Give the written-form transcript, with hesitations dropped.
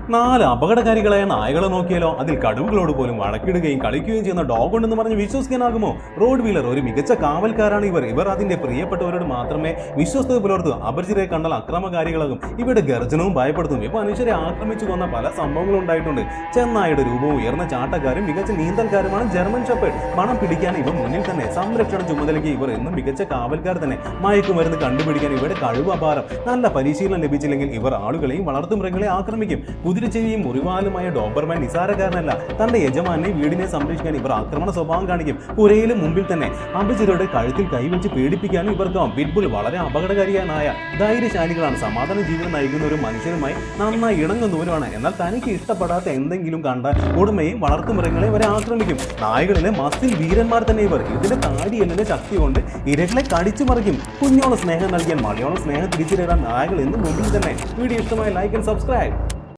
നാല് അപകടകാരികളായ നായകളെ നോക്കിയാലോ, അതിൽ കടുവകളോട് പോലും വഴക്കിടുകയും കളിക്കുകയും ചെയ്യുന്ന ഡോഗ് ഉണ്ടെന്ന് പറഞ്ഞ് വിശ്വസിക്കാനാകുമോ? റോഡ് വീലർ ഒരു മികച്ച കാവൽക്കാരാണ് ഇവർ അതിന്റെ പ്രിയപ്പെട്ടവരോട് മാത്രമേ വിശ്വസ്തത പുലർത്തൂ. അപരിചിതരെ കണ്ടാൽ അക്രമകാരികളാകും. ഇവരുടെ ഗർജനവും ഭയപ്പെടുത്തും. ഇപ്പൊ മനുഷ്യരെ ആക്രമിച്ചു കൊന്ന പല സംഭവങ്ങളും ഉണ്ടായിട്ടുണ്ട്. ചെന്നായുടെ രൂപവും ഉയർന്ന ചാട്ടക്കാരും മികച്ച നീന്തൽക്കാരുമാണ് ജർമ്മൻ ഷെപ്പേർഡ്. മണം പിടിക്കാൻ ഇവർ മുന്നിൽ തന്നെ. സംരക്ഷണ ചുമതലയ്ക്ക് ഇവർ എന്നും മികച്ച കാവൽക്കാർ തന്നെ. മയക്കുമരുന്ന് കണ്ടുപിടിക്കാൻ ഇവരുടെ കഴിവ് അപാരം. നല്ല പരിശീലനം ലഭിച്ചില്ലെങ്കിൽ ഇവർ ആളുകളെയും വളർത്തുമൃഗങ്ങളെ ആക്രമിക്കും. കുതിരച്ചെവിയും മുറിവാലുമായ ഡോബർമാൻ നിസാരക്കാരനല്ല. തന്റെ യജമാനെ വീടിനെ സംരക്ഷിക്കാൻ ഇവർ ആക്രമണ സ്വഭാവം കാണിക്കും. പുരയിലും മുമ്പിൽ തന്നെ. അപരിചിതരുടെ കഴുത്തിൽ കൈവച്ച് പേടിപ്പിക്കാനും ഇവർക്കാവും. പിറ്റ്ബുൾ വളരെ അപകടകാരിയായ നായ. ധൈര്യശാലികളാണ്. സമാധാന ജീവിതം നയിക്കുന്ന ഒരു മനുഷ്യനുമായി നന്നായി ഇണങ്ങുന്നവരുമാണ്. എന്നാൽ തനിക്ക് ഇഷ്ടപ്പെടാത്ത എന്തെങ്കിലും കണ്ടാൽ ഉടമയും വളർത്തുമൃഗങ്ങളെ വരെ ആക്രമിക്കും. നായകളിലെ മസിൽ വീരന്മാർ തന്നെ ഇവർ. ഇതിന്റെ താടിയെല്ലിന്റെ ശക്തി കൊണ്ട് ഇരകളെ കടിച്ചു മറിക്കും. കുഞ്ഞോളം സ്നേഹം നൽകിയാൽ മലയോളം സ്നേഹം തിരിച്ചിടാൻ നായകൾ എന്നും മുമ്പിൽ തന്നെ. വീഡിയോ ഇഷ്ടമായ ലൈക്ക് ആൻഡ് സബ്സ്ക്രൈബ്.